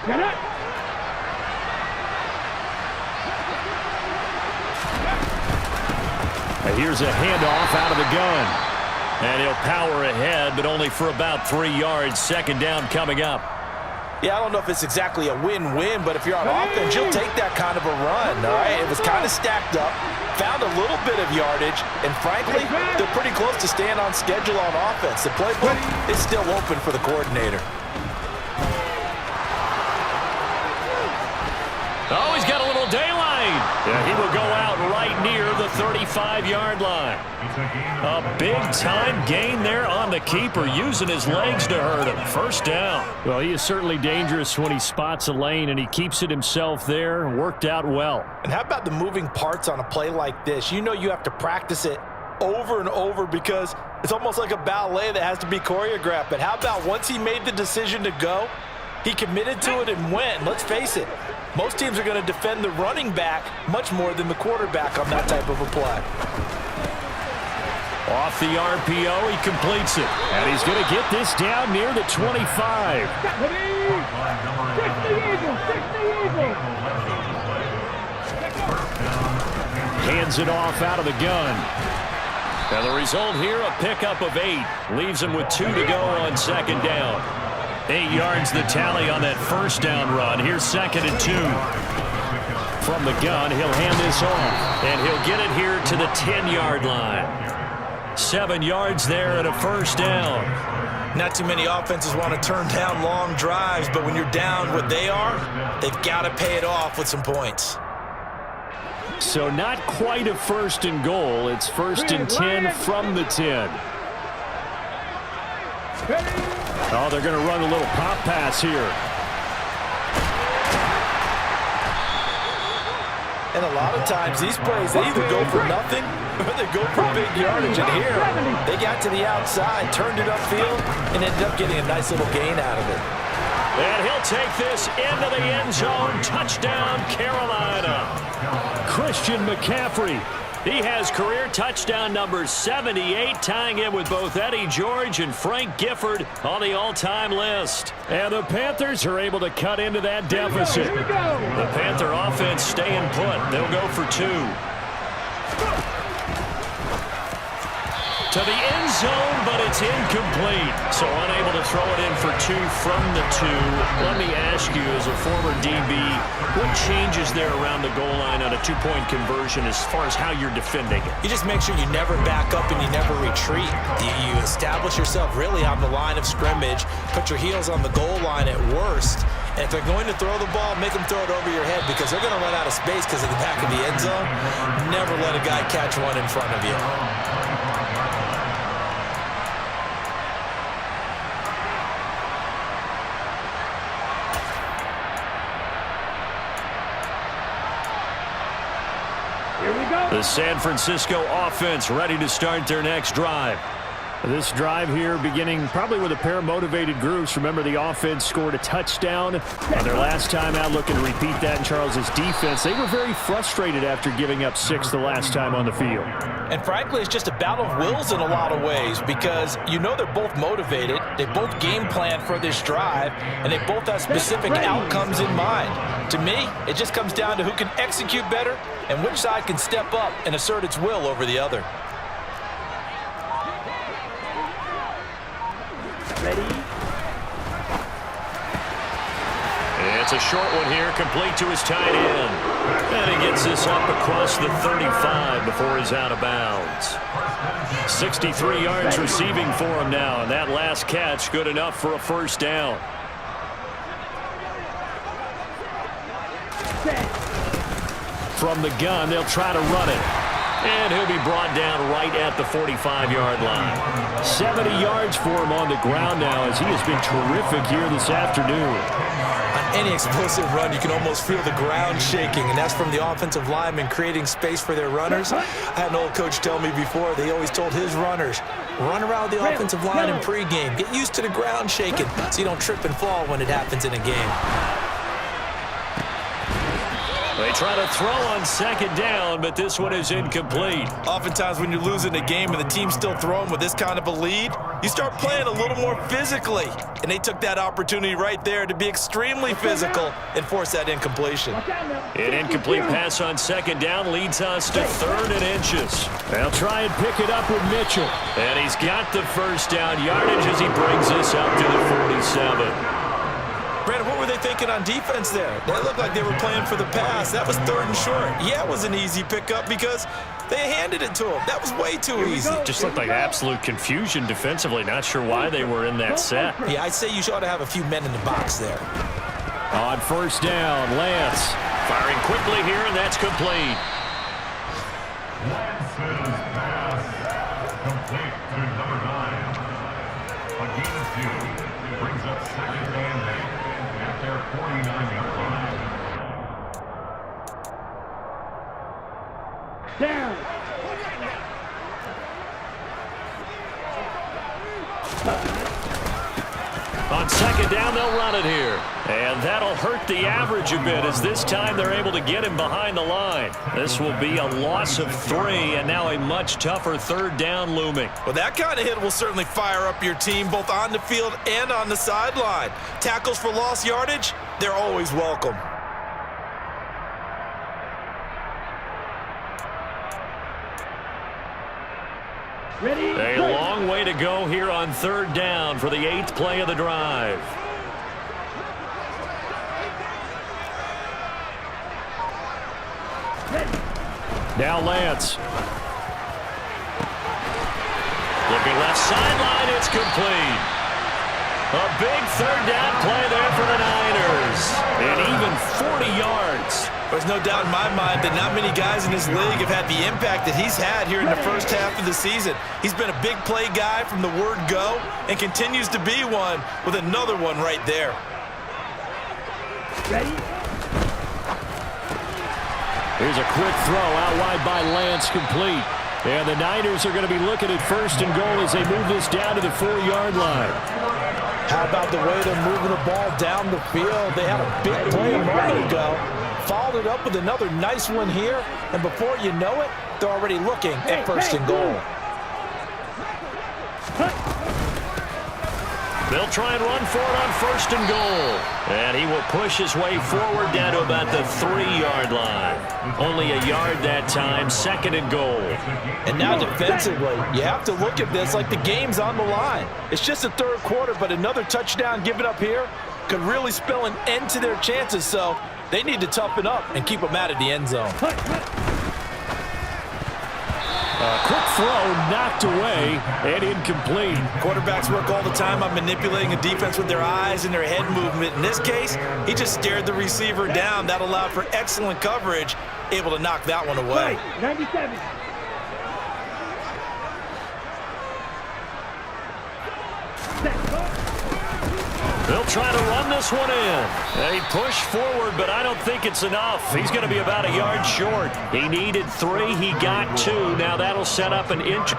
Get it! Here's a handoff out of the gun. And he'll power ahead, but only for about 3 yards. Second down coming up. Yeah, I don't know if it's exactly a win-win, but if you're on offense, you'll take that kind of a run, all right? It was kind of stacked up, found a little bit of yardage, and frankly, they're pretty close to staying on schedule on offense. The playbook is still open for the coordinator. Oh, he's got a little daylight. Yeah, he will go out right near the 35-yard line. A big-time gain there on the keeper, using his legs to hurt him. First down. Well, he is certainly dangerous when he spots a lane, and he keeps it himself there. Worked out well. And how about the moving parts on a play like this? You know you have to practice it over and over because it's almost like a ballet that has to be choreographed. But how about once he made the decision to go, he committed to it and went. Let's face it, most teams are going to defend the running back much more than the quarterback on that type of a play. Off the RPO, he completes it. And he's going to get this down near the 25. Hands it off out of the gun. And the result here, a pickup of 8. Leaves him with 2 to go on second down. 8 yards the tally on that first down run. Here's second and 2. From the gun, he'll hand this off. And he'll get it here to the 10-yard line. 7 yards there and a first down. Not too many offenses want to turn down long drives, but when you're down what they are, they've got to pay it off with some points. So not quite a first and goal. It's first and 10 from the 10. Oh, they're going to run a little pop pass here. And a lot of times these plays, they either go for nothing or they go for big yardage. And here, they got to the outside, turned it upfield, and ended up getting a nice little gain out of it. And he'll take this into the end zone. Touchdown, Carolina. Christian McCaffrey. He has career touchdown number 78, tying in with both Eddie George and Frank Gifford on the all-time list. And the Panthers are able to cut into that deficit. The Panther offense staying put. They'll go for 2. To the end zone, but it's incomplete. So unable to throw it in for 2 from the 2. Let me ask you, as a former DB, what changes there around the goal line on a 2-point conversion as far as how you're defending it? You just make sure you never back up and you never retreat. You establish yourself really on the line of scrimmage, put your heels on the goal line at worst. And if they're going to throw the ball, make them throw it over your head because they're going to run out of space because of the back of the end zone. Never let a guy catch one in front of you. The San Francisco offense ready to start their next drive. This drive here beginning probably with a pair of motivated groups. Remember, the offense scored a touchdown on their last time out, looking to repeat that in Charles's defense. They were very frustrated after giving up 6 the last time on the field. And frankly, it's just a battle of wills in a lot of ways because you know they're both motivated. They both game plan for this drive, and they both have specific outcomes in mind. To me, it just comes down to who can execute better and which side can step up and assert its will over the other. Ready? It's a short one here, complete to his tight end. And he gets this up across the 35 before he's out of bounds. 63 yards receiving for him now, and that last catch good enough for a first down. From the gun, they'll try to run it. And he'll be brought down right at the 45-yard line. 70 yards for him on the ground now as he has been terrific here this afternoon. On any explosive run, you can almost feel the ground shaking, and that's from the offensive linemen creating space for their runners. I had an old coach tell me before, they always told his runners, run around the offensive line in pregame. Get used to the ground shaking so you don't trip and fall when it happens in a game. They try to throw on second down, but this one is incomplete. Oftentimes when you're losing a game and the team's still throwing with this kind of a lead, you start playing a little more physically. And they took that opportunity right there to be extremely physical and force that incompletion. An incomplete pass on second down leads us to 3rd and inches. They'll try and pick it up with Mitchell. And he's got the first down yardage as he brings this up to the 47. Brandon, what were they thinking on defense there? They looked like they were playing for the pass. That was 3rd and short. Yeah, it was an easy pickup because they handed it to him. That was way too easy. Just looked like absolute confusion defensively. Not sure why they were in that set. Yeah, I'd say you ought to have a few men in the box there. On first down, Lance firing quickly here, and that's complete. Lance's pass complete to number 9. A gain of 2 brings up 2nd and 8 at their 49-yard line. Down. On second down, they'll run it here. And that'll hurt the average a bit as this time they're able to get him behind the line. This will be a loss of 3 and now a much tougher 3rd down looming. Well, that kind of hit will certainly fire up your team both on the field and on the sideline. Tackles for lost yardage, they're always welcome. Ready? A long way to go here on 3rd down for the 8th play of the drive. Now Lance. Looking left sideline, it's complete. A big 3rd down play there for the Niners. And even 40 yards. There's no doubt in my mind that not many guys in this league have had the impact that he's had here in the first half of the season. He's been a big play guy from the word go and continues to be one with another one right there. Ready? Here's a quick throw out wide by Lance, complete. And the Niners are going to be looking at 1st and goal as they move this down to the 4-yard line. How about the way they're moving the ball down the field? They had a big play a moment ago. Followed it up with another nice one here. And before you know it, they're already looking at 1st and goal. They'll try and run for it on 1st and goal. And he will push his way forward down to about the 3-yard line. Only a yard that time, 2nd and goal. And now defensively, you have to look at this like the game's on the line. It's just the 3rd quarter, but another touchdown given up here could really spell an end to their chances. So they need to toughen up and keep them out of the end zone. Quick throw knocked away and incomplete. Quarterbacks work all the time on manipulating a defense with their eyes and their head movement. In this case, he just stared the receiver down. That allowed for excellent coverage, able to knock that one away. 97. They'll try to run this one in. They push forward, but I don't think it's enough. He's going to be about a yard short. He needed 3. He got 2. Now that'll set up an inch.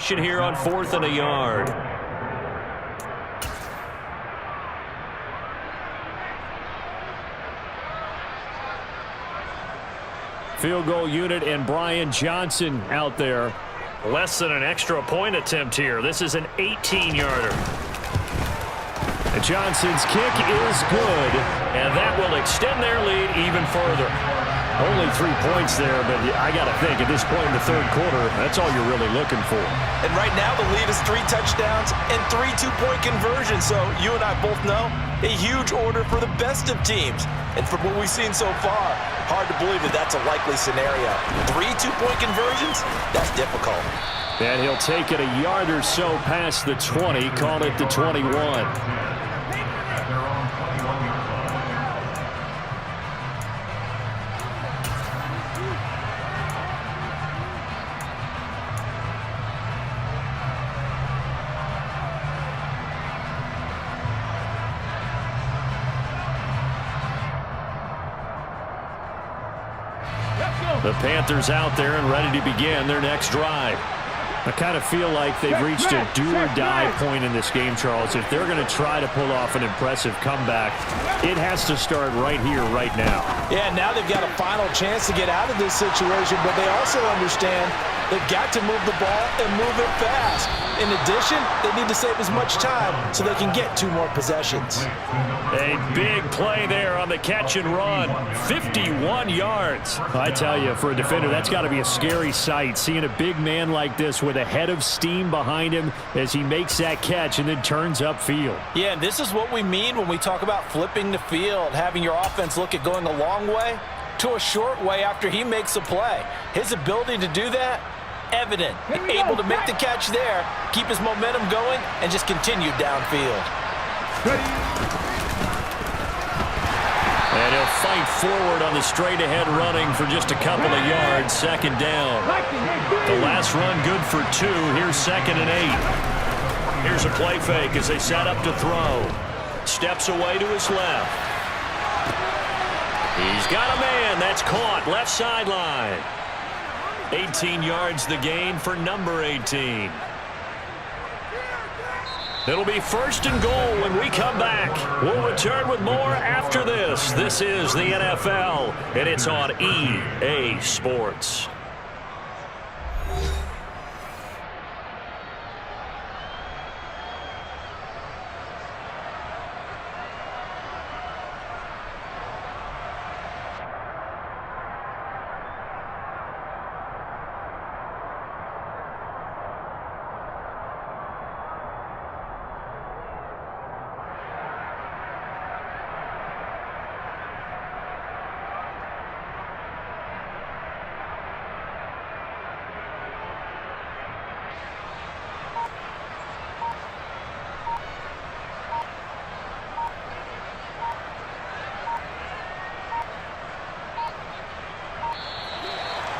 Here on 4th and a yard. Field goal unit and Brian Johnson out there. Less than an extra point attempt here. This is an 18-yarder. And Johnson's kick is good, and that will extend their lead even further. Only 3 points there, but I got to think at this point in the 3rd quarter, that's all you're really looking for. And right now the lead is 3 touchdowns and 3 2-point conversions. So you and I both know a huge order for the best of teams. And from what we've seen so far, hard to believe that that's a likely scenario. 3 2-point conversions? That's difficult. And he'll take it a yard or so past the 20, call it the 21. The Panthers out there and ready to begin their next drive. I kind of feel like they've reached a do-or-die point in this game, Charles. If they're going to try to pull off an impressive comeback, it has to start right here, right now. Yeah, now they've got a final chance to get out of this situation, but they also understand they've got to move the ball and move it fast. In addition, they need to save as much time so they can get 2 more possessions. A big play there on the catch and run. 51 yards. I tell you, for a defender, that's got to be a scary sight, seeing a big man like this with a head of steam behind him as he makes that catch and then turns upfield. Yeah, and this is what we mean when we talk about flipping the field, having your offense look at going a long way to a short way after he makes a play. His ability to do that, evident. Able to make the catch there, keep his momentum going, and just continue downfield. And he'll fight forward on the straight-ahead running for just a couple of yards. 2nd down. The last run good for 2. Here's 2nd and 8. Here's a play fake as they set up to throw. Steps away to his left. He's got a man. That's caught. Left sideline. 18 yards the gain for number 18. It'll be 1st and goal when we come back. We'll return with more after this. This is the NFL, and it's on EA Sports.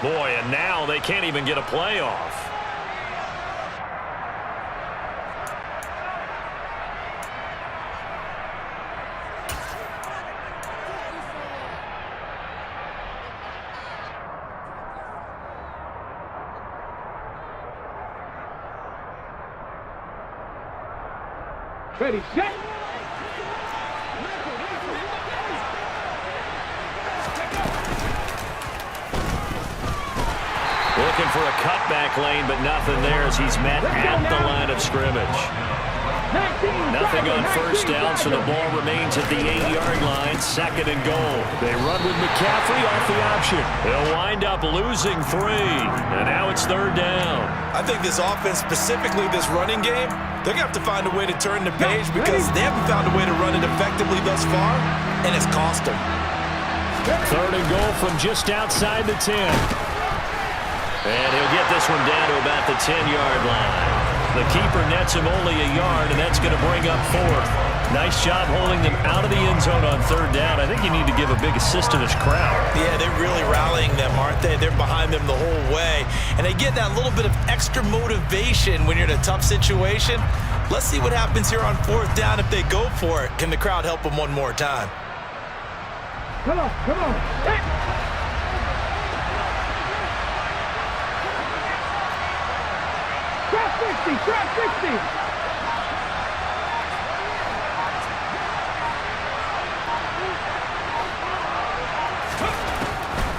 Boy, and now they can't even get a playoff. Ready, set. Looking for a cutback lane, but nothing there as he's met at the line of scrimmage. Nothing on first down, so the ball remains at the 8-yard line, 2nd and goal. They run with McCaffrey off the option. They'll wind up losing 3, and now it's 3rd down. I think this offense, specifically this running game, they're going to have to find a way to turn the page because they haven't found a way to run it effectively thus far, and it's cost them. 3rd and goal from just outside the 10. And he'll get this one down to about the 10-yard line. The keeper nets him only a yard, and that's going to bring up 4th. Nice job holding them out of the end zone on 3rd down. I think you need to give a big assist to this crowd. Yeah, they're really rallying them, aren't they? They're behind them the whole way. And they get that little bit of extra motivation when you're in a tough situation. Let's see what happens here on 4th down if they go for it. Can the crowd help them one more time? Come on, come on. Hey. Trap 60, trap 60.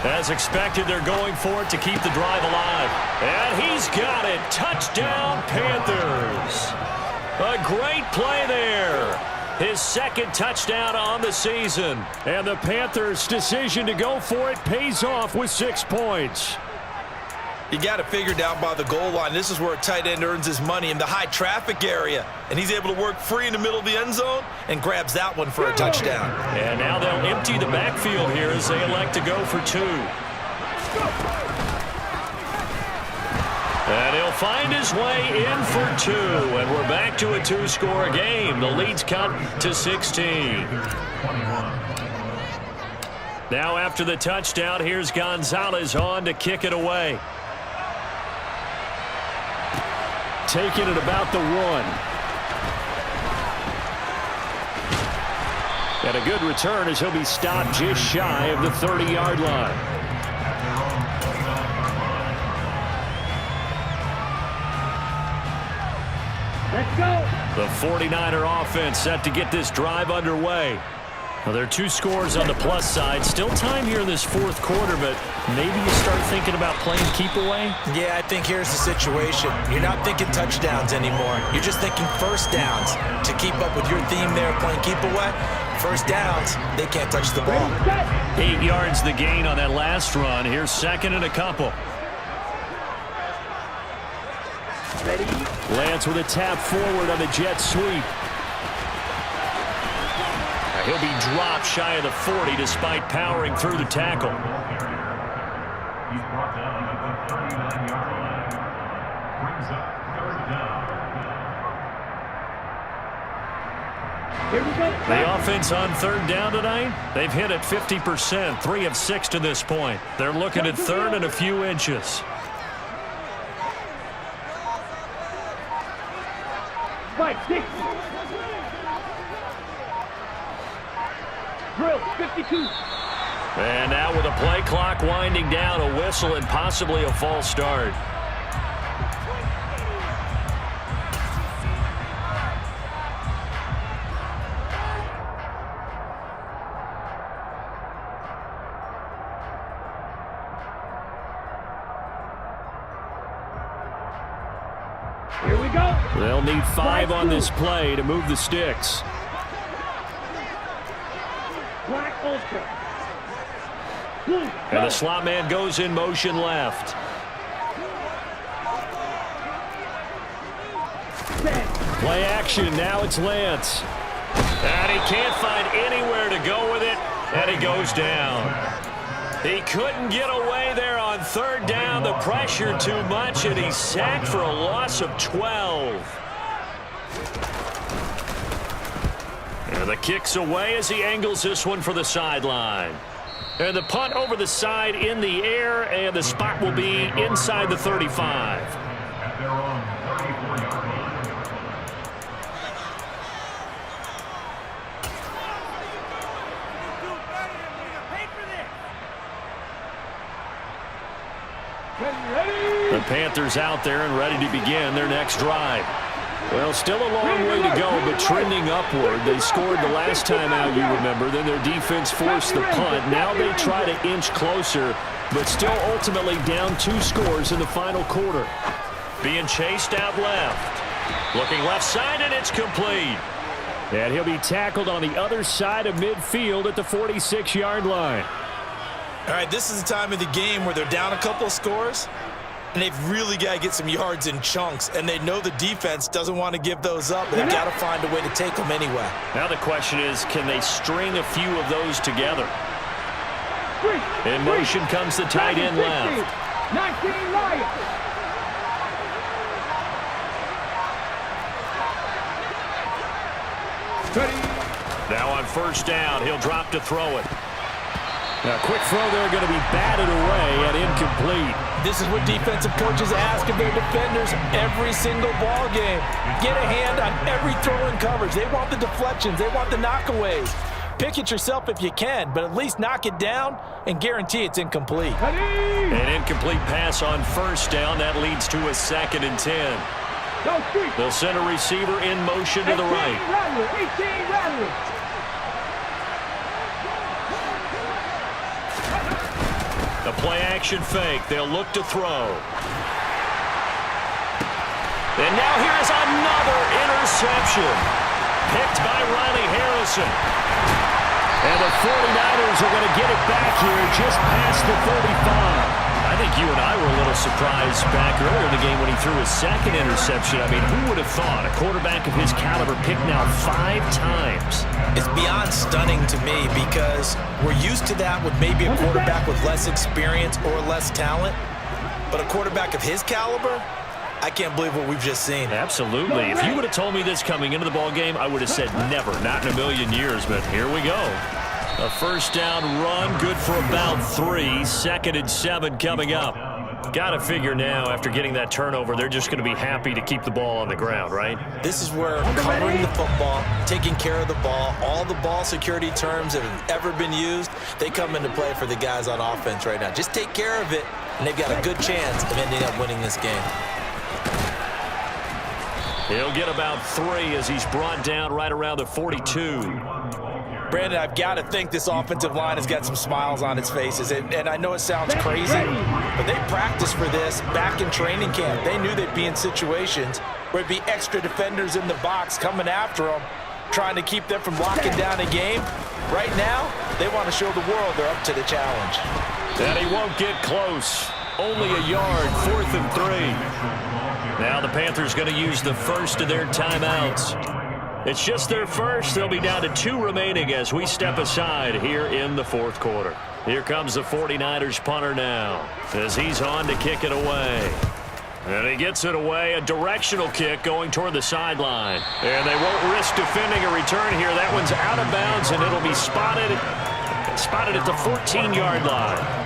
As expected, they're going for it to keep the drive alive. And he's got it. Touchdown, Panthers. A great play there. His 2nd touchdown on the season. And the Panthers' decision to go for it pays off with 6 points. You got it figured out by the goal line. This is where a tight end earns his money, in the high traffic area. And he's able to work free in the middle of the end zone and grabs that one for a touchdown. And now they'll empty the backfield here as they elect to go for 2. And he'll find his way in for 2. And we're back to a 2-score game. The lead's cut to 16. Now after the touchdown, here's Gonzalez on to kick it away. Taking it about the 1. And a good return as he'll be stopped just shy of the 30-yard line. Let's go. The 49er offense set to get this drive underway. Well, there are 2 scores on the plus side. Still time here in this 4th quarter, but maybe you start thinking about playing keep away? Yeah, I think here's the situation. You're not thinking touchdowns anymore. You're just thinking first downs. To keep up with your theme there, playing keep away, first downs, they can't touch the ball. 8 yards the gain on that last run. Here's 2nd and a couple. Ready. Lance with a tap forward on the jet sweep. He'll be dropped shy of the 40 despite powering through the tackle. He's brought down at the 39-yard line. Brings up 3rd down. Here we go. The offense on 3rd down tonight, they've hit at 50%, 3 of 6 to this point. They're looking at 3rd and a few inches. Spike 60. Drill 52. And now with a play clock winding down, a whistle and possibly a false start. Here we go. They'll need 5 on this play to move the sticks. Black Ultra. Blue. And the slot man goes in motion left. Play action, now it's Lance. And he can't find anywhere to go with it, and he goes down. He couldn't get away there on 3rd down. The pressure too much, and he's sacked for a loss of 12. And the kick's away as he angles this one for the sideline. And the punt over the side in the air, and the spot will be inside the 35. At their own 34-yard line. The Panthers out there and ready to begin their next drive. Well, still a long way to go, but trending upward. They scored the last time out, you remember. Then their defense forced the punt. Now they try to inch closer, but still ultimately down 2 scores in the final quarter. Being chased out left. Looking left side, and it's complete. And he'll be tackled on the other side of midfield at the 46-yard line. All right, this is the time of the game where they're down a couple of scores, and they've really got to get some yards in chunks, and they know the defense doesn't want to give those up, but they've got to find a way to take them anyway. Now the question is, can they string a few of those together? In motion comes the tight end left. 19 Lions. Now on first down, he'll drop to throw it. Now, quick throw there, going to be batted away and incomplete. This is what defensive coaches ask of their defenders every single ball game. Get a hand on every throw in coverage. They want the deflections. They want the knockaways. Pick it yourself if you can, but at least knock it down and guarantee it's incomplete. An incomplete pass on first down. That leads to a 2nd and 10. They'll send a receiver in motion to the right. 18 Rattler. The play-action fake. They'll look to throw. And now here's another interception. Picked by Riley Harrison. And the 49ers are going to get it back here just past the 35. I think you and I were a little surprised back earlier in the game when he threw his 2nd interception. I mean, who would have thought a quarterback of his caliber picked now 5 times? It's beyond stunning to me because we're used to that with maybe a quarterback with less experience or less talent. But a quarterback of his caliber, I can't believe what we've just seen. Absolutely. If you would have told me this coming into the ball game, I would have said never, not in a million years. But here we go. A first down run, good for about 3. 2nd and 7 coming up. Got to figure now, after getting that turnover, they're just going to be happy to keep the ball on the ground, right? This is where covering the football, taking care of the ball, all the ball security terms that have ever been used, they come into play for the guys on offense right now. Just take care of it, and they've got a good chance of ending up winning this game. He'll get about 3 as he's brought down right around the 42. Brandon, I've got to think this offensive line has got some smiles on its faces. And I know it sounds crazy, but they practiced for this back in training camp. They knew they'd be in situations where it'd be extra defenders in the box coming after them, trying to keep them from locking down a game. Right now, they want to show the world they're up to the challenge. And he won't get close. Only a yard, 4th and 3. Now the Panthers going to use the first of their timeouts. It's just their first. They'll be down to 2 remaining as we step aside here in the 4th quarter. Here comes the 49ers punter now as he's on to kick it away. And he gets it away, a directional kick going toward the sideline. And they won't risk defending a return here. That one's out of bounds, and it'll be spotted at the 14-yard line.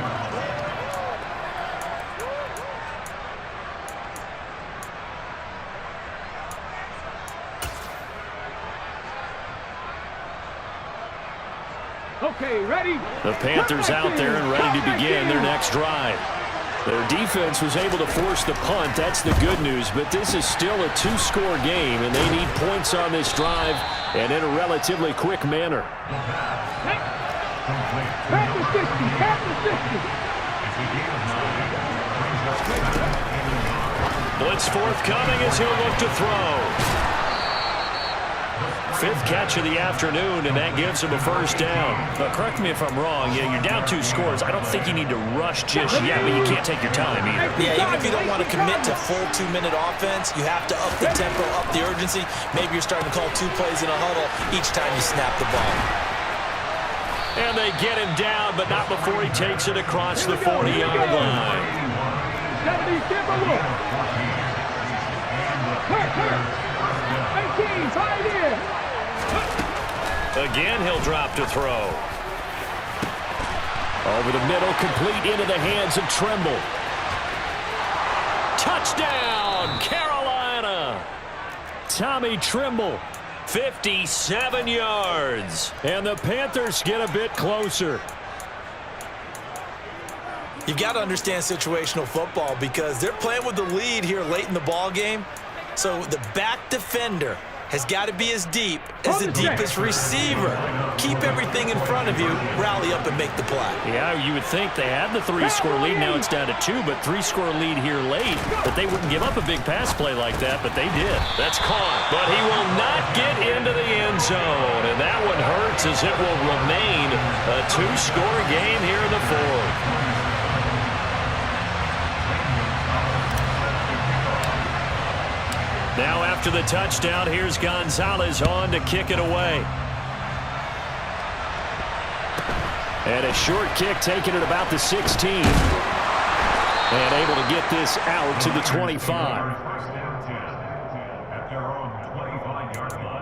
Okay, ready? The Panthers out there and ready to begin their next drive. Their defense was able to force the punt. That's the good news, but this is still a 2-score game, and they need points on this drive and in a relatively quick manner. Panthers 60, Panthers 60. Blitz forthcoming as he'll look to throw. 5th catch of the afternoon, and that gives him a first down. But correct me if I'm wrong. Yeah, you're down 2 scores. I don't think you need to rush just yet, but you can't take your time either. Yeah, even if you don't want to commit to full 2-minute offense, you have to up the tempo, up the urgency. Maybe you're starting to call 2 plays in a huddle each time you snap the ball. And they get him down, but not before he takes it across the 40-yard line. 70, give a look. Hurt. 18, right in. Again, he'll drop to throw. Over the middle, complete into the hands of Trimble. Touchdown, Carolina! Tommy Trimble, 57 yards. And the Panthers get a bit closer. You've got to understand situational football because they're playing with the lead here late in the ball game. So the back defender has got to be as deep as the deepest receiver. Keep everything in front of you, rally up and make the play. Yeah, you would think they had the 3-score lead. Now it's down to 2, but 3-score lead here late. But they wouldn't give up a big pass play like that, but they did. That's caught, but he will not get into the end zone. And that one hurts as it will remain a 2-score game here in the fourth. Now after the touchdown, here's Gonzalez on to kick it away. And a short kick taken at about the 16. And able to get this out to the 25. First down 10 at their own 25-yard line.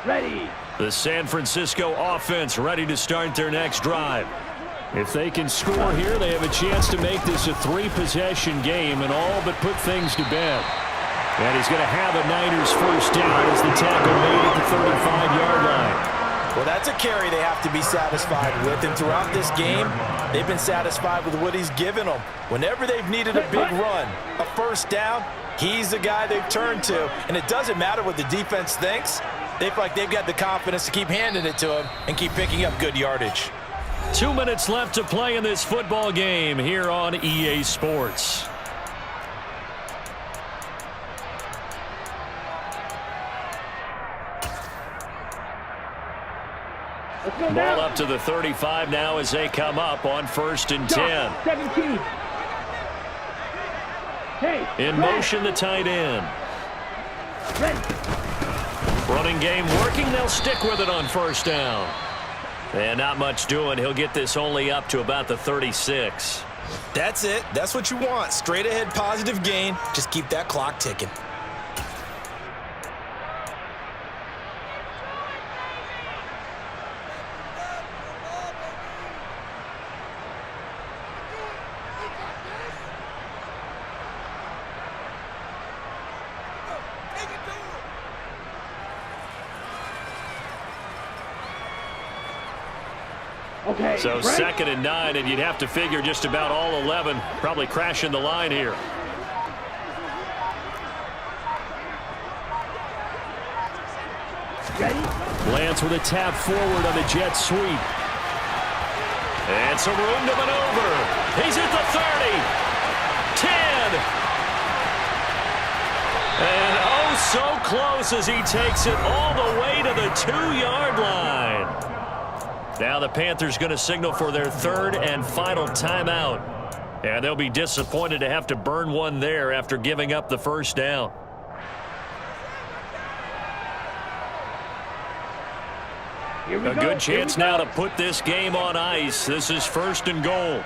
Ready. The San Francisco offense ready to start their next drive. If they can score here, they have a chance to make this a 3-possession game and all but put things to bed. And he's going to have a Niners first down as the tackle made at the 35-yard line. Well, that's a carry they have to be satisfied with. And throughout this game, they've been satisfied with what he's given them. Whenever they've needed a big run, a first down, he's the guy they've turned to. And it doesn't matter what the defense thinks. They feel like they've got the confidence to keep handing it to him and keep picking up good yardage. 2 minutes left to play in this football game here on EA Sports. Ball up to the 35 now as they come up on 1st and 10. 17. Hey, In motion, the tight end. ready. Running game working. They'll stick with it on 1st down. And not much doing. He'll get this only up to about the 36. That's it. That's what you want. Straight ahead positive gain. Just keep that clock ticking. Okay. So ready? 2nd and 9, and you'd have to figure just about all 11 probably crashing the line here. Ready. Lance with a tap forward on the jet sweep. And some room to maneuver. He's at the 30. 10. And oh, so close as he takes it all the way to the 2-yard line. Now the Panthers going to signal for their 3rd and final timeout. And they'll be disappointed to have to burn one there after giving up the 1st down. Here we A go. good chance now to put this game on ice. This is 1st and goal.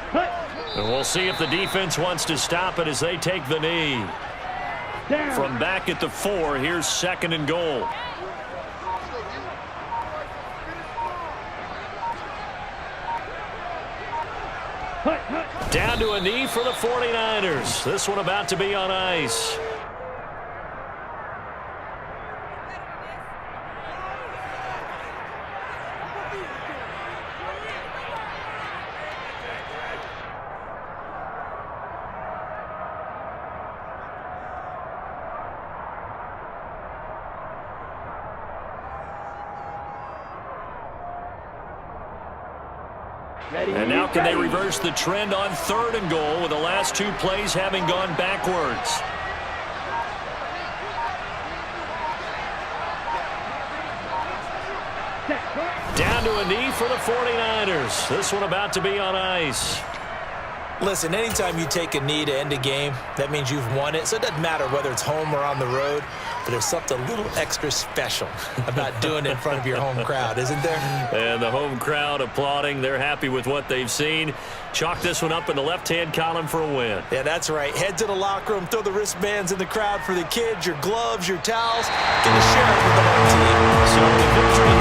Cut. And we'll see if the defense wants to stop it as they take the knee. Down. From back at the 4, here's 2nd and goal. Cut. Down to a knee for the 49ers. This one about to be on ice. Ready. And now can they reverse the trend on 3rd and goal with the last 2 plays having gone backwards? Down to a knee for the 49ers. This one about to be on ice. Listen, anytime you take a knee to end a game, that means you've won it. So it doesn't matter whether it's home or on the road, but there's something a little extra special about doing it in front of your home crowd, isn't there? And the home crowd applauding. They're happy with what they've seen. Chalk this one up in the left-hand column for a win. Yeah, that's right. Head to the locker room, throw the wristbands in the crowd for the kids, your gloves, your towels. Get a share with the whole team. So the victory here.